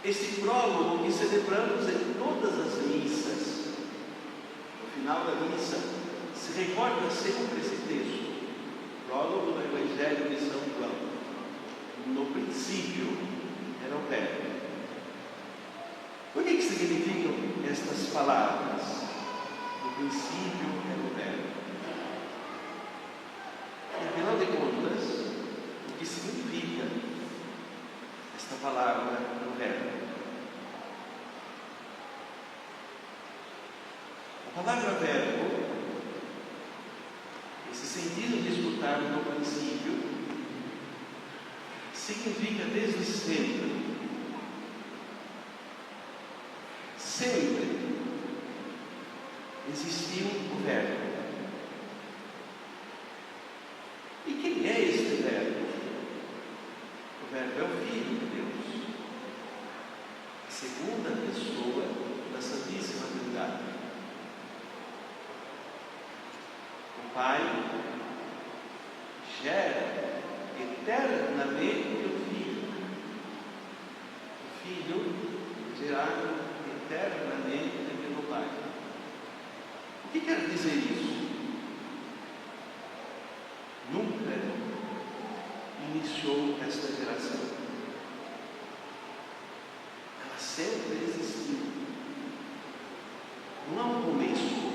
Esse prólogo que celebramos em todas as missas, no final da missa, se recorda sempre esse texto, prólogo do Evangelho de São João. No princípio era o Verbo. O que significam estas palavras? No princípio era o Verbo. E afinal de contas, o que significa esta palavra no Verbo? A palavra verbo, esse sentido de escutar no princípio, significa desde sempre. Sempre existiu o Verbo. E quem é este Verbo? O Verbo é o Filho de Deus, a segunda pessoa da Santíssima Trindade. O Pai gera eternamente o Filho. O Filho gerado eternamente pelo Pai. O que quer dizer isso? Nunca iniciou esta geração. Ela sempre existiu. Não há um começo.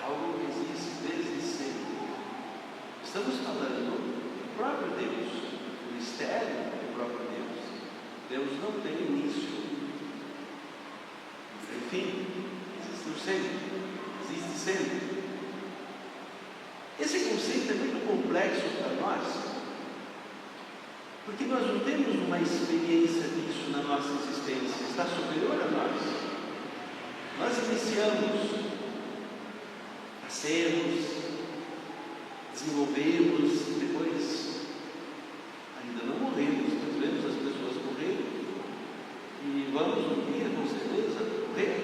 Algo que existe desde sempre. Estamos falando do próprio Deus, do mistério do próprio Deus. Deus não tem início, não tem fim, existe sempre, existe sempre. Esse conceito é muito complexo para nós, porque nós não temos uma experiência disso na nossa existência, está superior a nós. Nós iniciamos, nascemos, desenvolvemos, depois ainda não morremos, nós vemos as pessoas morrerem e vamos um dia com certeza morrer.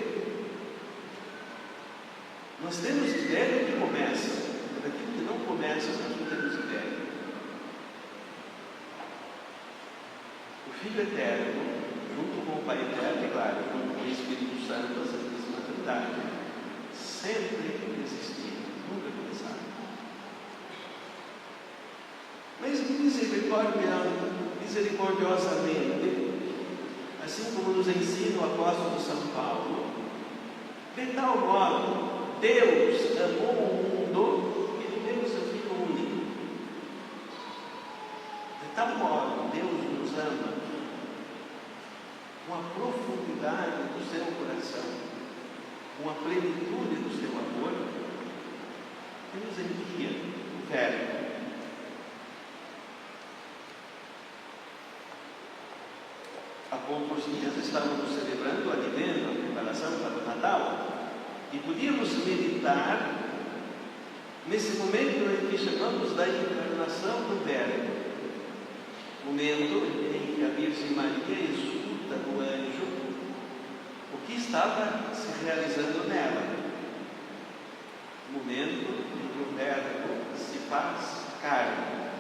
Nós temos ideia do que começa, mas daquilo que não começa nós não temos ideia. O Filho Eterno, junto com o Pai Eterno, e claro, junto com o Espírito Santo, a Santíssima Trindade, sempre existiram, nunca começaram. Mas misericordiosamente, assim como nos ensina o apóstolo São Paulo, de tal modo Deus amou o mundo que ele deu o seu Filho único. De tal modo Deus nos ama com a profundidade do seu coração, com a plenitude do seu amor, e nos envia o Verbo. Há poucos dias estávamos celebrando o advento, a preparação para o Natal, e podíamos meditar nesse momento em que chamamos da encarnação do Verbo, momento em que a Virgem Maria escuta do anjo o que estava se realizando nela. o momento em que o Verbo se faz carne,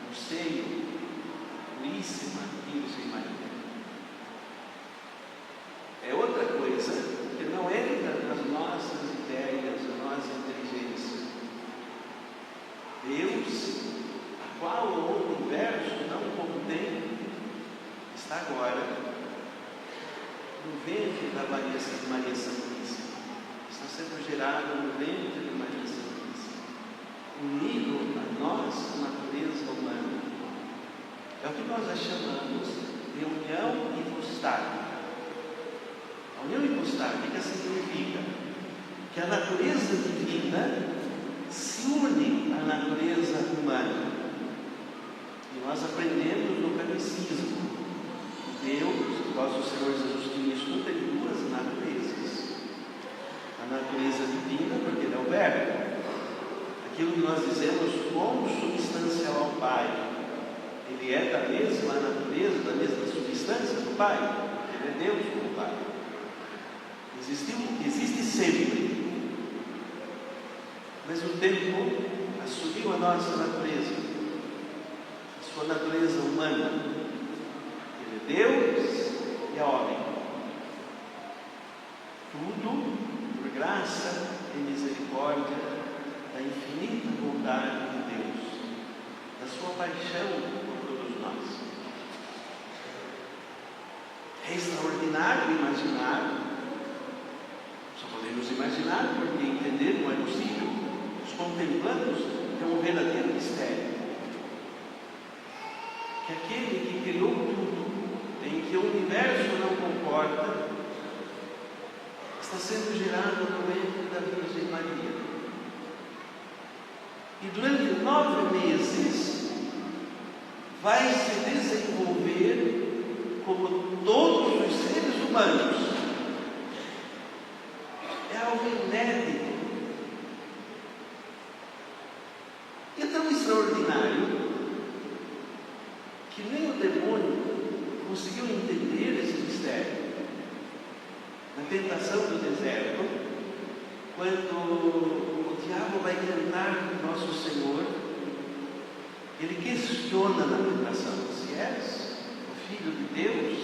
no seio puríssima Virgem Maria. É outra coisa que não entra nas nossas ideias, na nossa inteligência. Deus, a qual o universo não contém, está agora no ventre da Maria Santíssima. Está sendo gerado no ventre de Maria Santíssima, unido a nós, a natureza humana. É o que nós chamamos de união hipostática. A união hipostática significa que a natureza divina se une à natureza humana. E nós aprendemos no catecismo: Deus, nosso Senhor Jesus Cristo, tem duas naturezas. A natureza divina, porque Ele é o Verbo, aquilo que nós dizemos consubstancial ao Pai. Ele é da mesma natureza, da mesma substância do Pai. Ele é Deus como Pai. Existe sempre. Mas o tempo assumiu a nossa natureza, a sua natureza humana. Ele é Deus e é homem. Tudo por graça e misericórdia da infinita bondade de Deus, da sua paixão por todos nós. É extraordinário imaginar. Só podemos imaginar, porque entender não é possível. Os contemplamos é um verdadeiro mistério. Que aquele que criou tudo, em que o universo não comporta, está sendo gerado no ventre da Virgem Maria. E durante 9 meses vai se desenvolver como todos os seres humanos. É algo inédito. E é tão extraordinário que nem o demônio conseguiu entender esse mistério. Na tentação do deserto, quando o diabo vai tentar nosso Senhor, ele questiona na tentação: se és o Filho de Deus,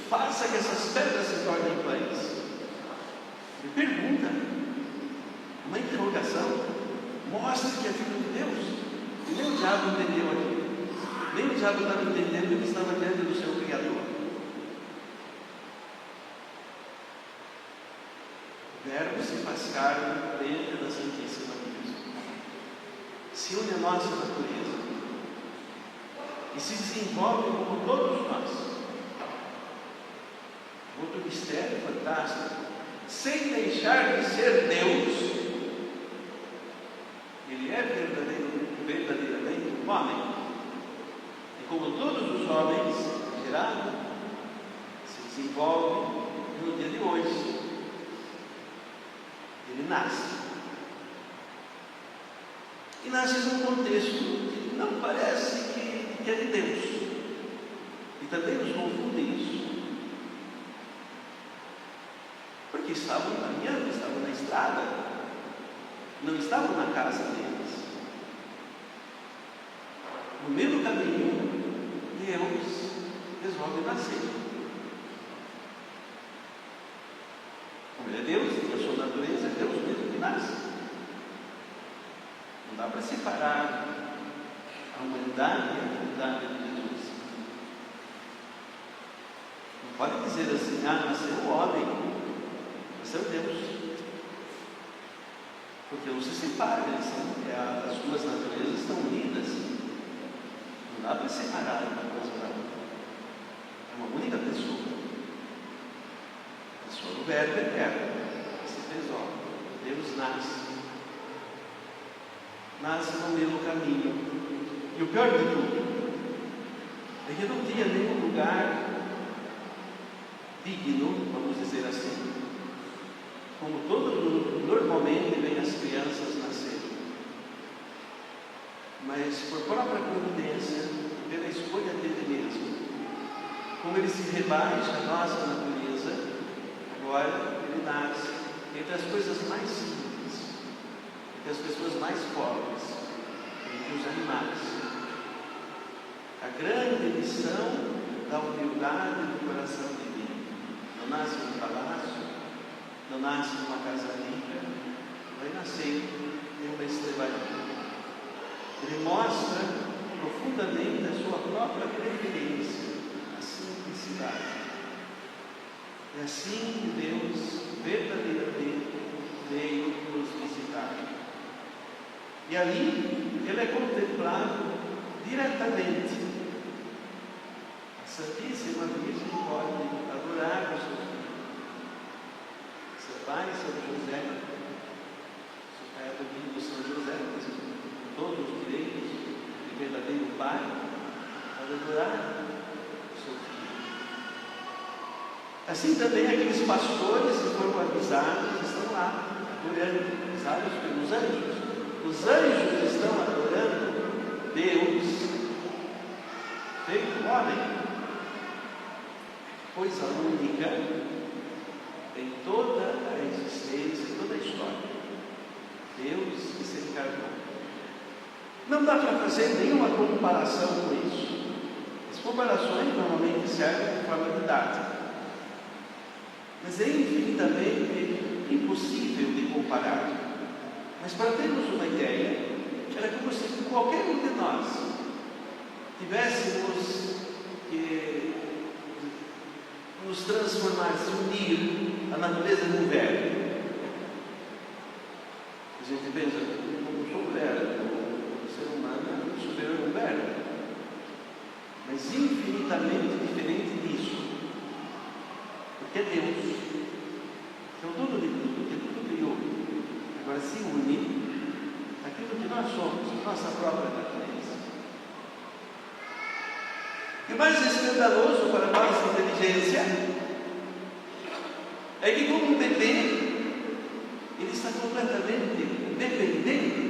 faça que essas pedras se tornem pães. Ele pergunta, uma interrogação: mostre que é Filho de Deus. E nem o diabo entendeu aquilo. Nem o diabo estava entendendo que estava diante do seu Criador. O Verbo se faz carne dentro da Santíssima Virgem, se une à nossa natureza e se desenvolve como todos nós. Outro mistério fantástico: sem deixar de ser Deus, Ele é verdadeiramente um homem. E como todos os homens, gerado, se desenvolve no dia de hoje. Ele nasce. E nasce num contexto que não parece que é de Deus. E também nos confunde isso. Porque estavam caminhando, estavam na estrada, não estavam na casa deles. No meio do caminho, Deus resolve nascer. Como Ele é Deus, tem a sua natureza, é Deus mesmo que nasce. Não dá para separar a humanidade e a divindade de Jesus. Não pode dizer assim: nasceu o homem, nasceu Deus. Porque não se separa, as duas naturezas estão unidas. Não dá para separar uma coisa da outra. É uma única pessoa. A pessoa do Verbo eterno, que se fez homem. Deus nasce. Nasce no mesmo caminho. E o pior de tudo é que não tinha nenhum lugar digno, vamos dizer assim, como normalmente vem as crianças nascerem. Mas por própria providência, pela escolha dele mesmo, como ele se rebaixa à nossa natureza, agora ele nasce entre as coisas mais simples. entre as pessoas mais pobres, entre os animais. A grande lição da humildade do coração divino. Não nasce num palácio, não nasce numa casa rica, vai nascer em uma estrebaria. Ele mostra profundamente a sua própria preferência, a simplicidade. É assim que Deus verdadeiramente veio nos visitar. E ali ele é contemplado diretamente. A Santíssima Virgem pode adorar o seu filho. Seu pai, São José, seu pai é do São José, mas com todos os direitos de verdadeiro pai, pode adorar o seu filho. Assim também aqueles pastores que foram avisados estão lá, adorando, avisados pelos anjos. Os anjos estão adorando Deus, feito homem, coisa única em toda a existência, em toda a história. Deus que se encarnou. Não dá para fazer nenhuma comparação com isso. As comparações normalmente servem de forma didática. Mas é infinitamente impossível de comparar. Mas para termos uma ideia, era como se qualquer um de nós tivéssemos que nos transformar, se unir à natureza do verbo. A gente pensa, não sou o verbo, o ser humano é superior ao verbo. Mas infinitamente diferente disso. Porque é Deus, que é o dono de tudo, que tudo criou. Agora se une aquilo que nós somos, nossa própria natureza. E o mais escandaloso para a nossa inteligência é que, como um bebê, ele está completamente dependente.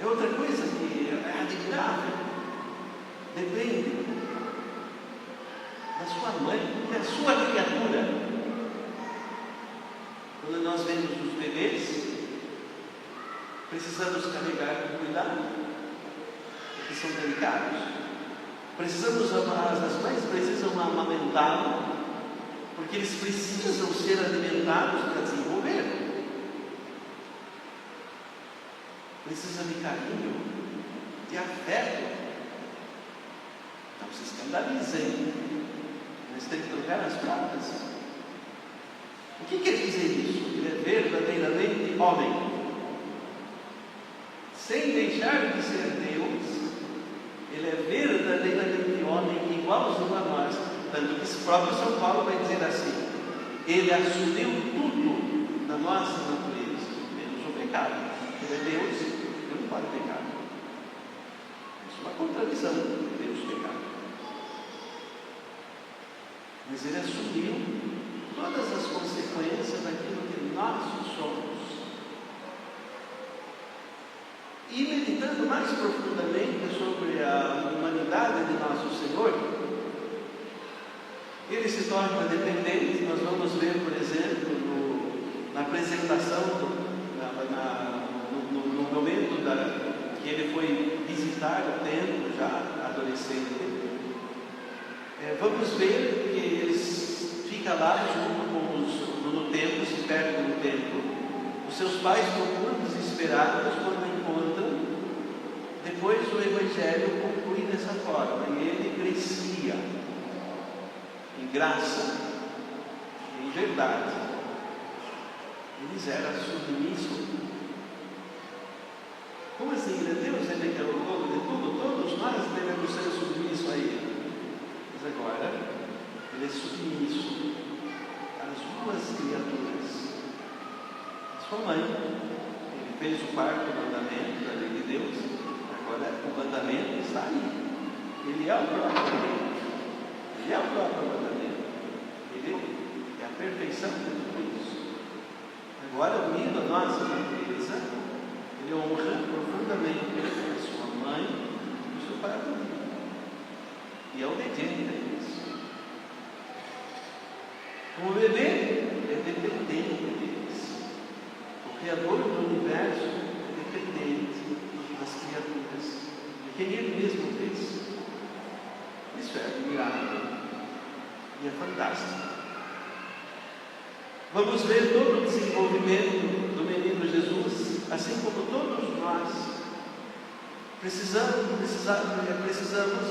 É outra coisa que é admirável. Depende da sua mãe, que é a sua criatura. Quando nós vemos os bebês, precisamos carregar com cuidado, porque são delicados. As mães precisam amamentá-lo, porque eles precisam ser alimentados para desenvolver. Precisa de carinho, de afeto. Não se escandalizem, eles têm que trocar as pratas. O que quer dizer isso? Ele é verdadeiramente homem. Sem deixar de ser Deus, ele é verdadeiramente homem, igualzinho a nós. Tanto que o próprio São Paulo vai dizer assim: ele assumiu tudo da nossa natureza, menos o pecado. Ele é Deus, ele não pode pecar. Isso é uma contradição de Deus pecar. Mas ele assumiu todas as consequências daquilo que nós somos. E meditando mais profundamente sobre a humanidade de nosso Senhor, ele se torna dependente. Nós vamos ver, por exemplo, na apresentação, no momento que ele foi visitar o templo, já adolescente, vamos ver que ele fica lá junto no templo, se perde no templo. Os seus pais procuram desesperados quando encontram. Depois o Evangelho conclui dessa forma: e ele crescia em graça, em verdade. Eles eram submissos. Como assim? Ele é Deus, ele é o dono de tudo, todos nós devemos ser submissos a ele. Mas agora ele é submisso às duas criaturas. A sua mãe, ele fez o quarto mandamento da lei de Deus, agora o mandamento está aí. Ele é o próprio mandamento. Ele é o próprio mandamento. Ele é a perfeição de tudo isso. Agora, unindo a nossa natureza, ele honra profundamente a sua mãe e o seu pai. E é obediente a eles. Como bebê, é dependente deles. Criador do universo, é dependente das criaturas, de quem Ele mesmo fez. Isso é admirável e é fantástico. Vamos ver todo o desenvolvimento do menino Jesus, assim como todos nós precisamos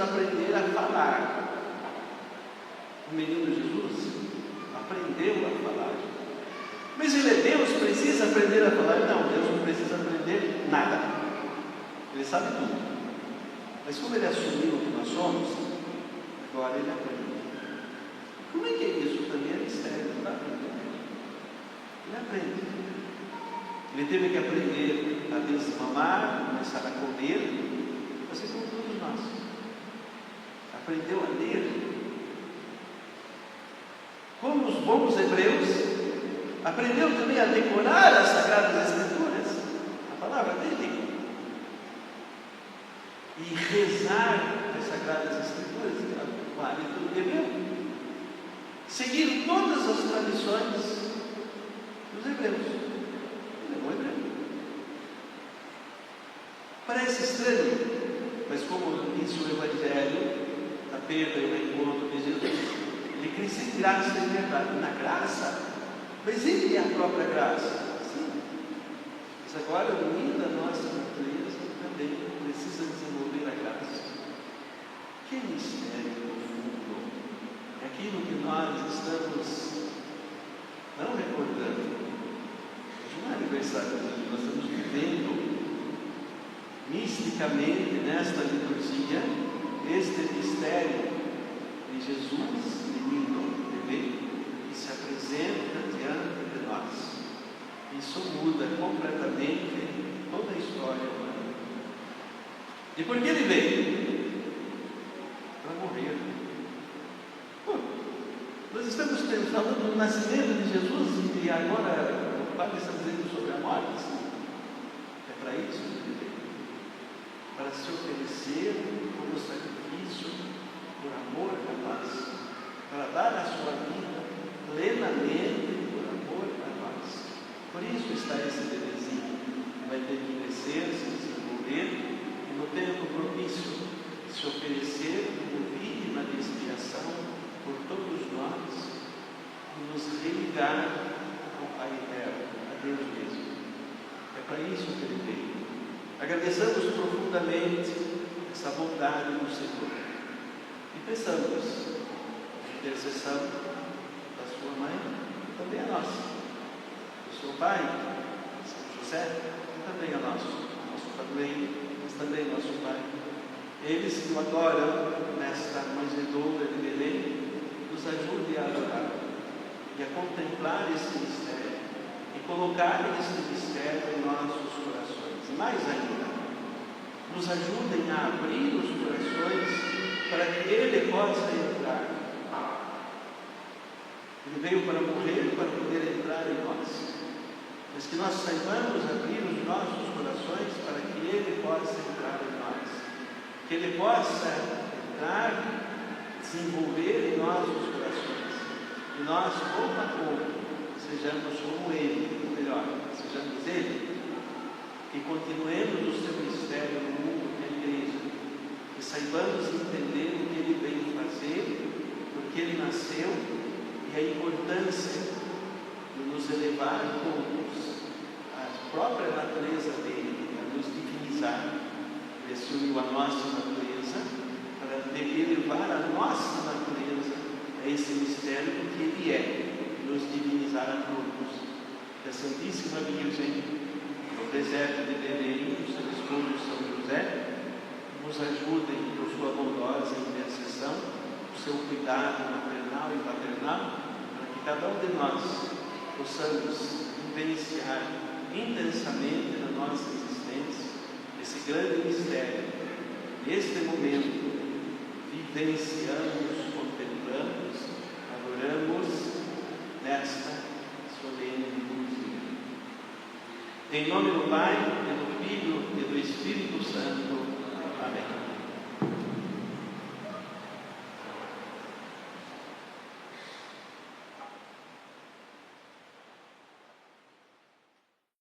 aprender a falar. O menino Jesus aprendeu a falar. Mas ele é Deus, precisa aprender a falar? Não, Deus não precisa aprender nada. Ele sabe tudo. Mas como ele assumiu o que nós somos, agora ele aprende. Como é que é isso? Também é mistério, não dá para entender. Ele aprende. Ele teve que aprender a desmamar, começar a comer, assim como todos nós. Aprendeu a ler. Como os bons hebreus, aprendeu também a decorar as Sagradas Escrituras, a palavra dele, e rezar as Sagradas Escrituras, o hábito hebreu. Seguir todas as tradições dos hebreus. Ele é bom hebreu. Parece estranho, mas como disse o Evangelho, da perda e do encontro de Jesus, ele cresce em graça e verdade. Na graça, mas ele é a própria graça. Sim. Mas agora, unida a nossa natureza, também precisa desenvolver a graça. Que mistério profundo! É aquilo que nós estamos não recordando. Hoje não é aniversário de Jesus, nós estamos vivendo misticamente nesta liturgia este mistério de Jesus, menino, bebê, que se apresenta diante de nós. Isso muda completamente toda a história humana. E por que ele veio? Para morrer. Nós estamos falando do nascimento de Jesus e agora o Padre está dizendo sobre a morte. Sim. É para isso que ele veio. Para se oferecer como sacrifício por amor a nós, para dar a sua vida plenamente por amor a nós. Por isso está esse bebezinho, que vai ter que crescer, se desenvolver, e no tempo propício, se oferecer como vítima de expiação por todos nós, e nos religar ao Pai Eterno, a Deus mesmo. É para isso que ele veio. Agradeçamos profundamente essa bondade do Senhor. E peçamos a intercessão da sua mãe, também a nossa, do seu pai, São José, também a nosso padroeiro, mas também nosso pai. Eles que o adoram nesta manjedoura de Belém, nos ajudem a adorar e a contemplar esse mistério e colocar esse mistério em nossos corações. Mais ainda, nos ajudem a abrir os corações para que Ele possa entrar. Ele veio para morrer, para poder entrar em nós. Mas que nós saibamos abrir os nossos corações para que Ele possa entrar em nós. Que Ele possa entrar, desenvolver em nossos corações. E nós, pouco a pouco, sejamos como Ele, ou melhor, sejamos Ele. Que continuemos o seu mistério no mundo que é a igreja. Que saibamos entender o que Ele veio fazer, porque Ele nasceu e a importância de nos elevar todos à própria natureza dele, a nos divinizar. Ele se uniu à nossa natureza para elevar a nossa natureza a esse mistério do que Ele é, nos divinizar a todos. Que a Santíssima Virgem, no deserto de Belém, o seu esposo São José, nos ajudem por sua bondosa intercessão, por seu cuidado maternal e paternal, para que cada um de nós possamos vivenciar intensamente na nossa existência esse grande mistério. Neste momento, vivenciamos, contemplamos, adoramos nesta solene liturgia. Em nome do Pai, e do Filho e do Espírito Santo. Amém.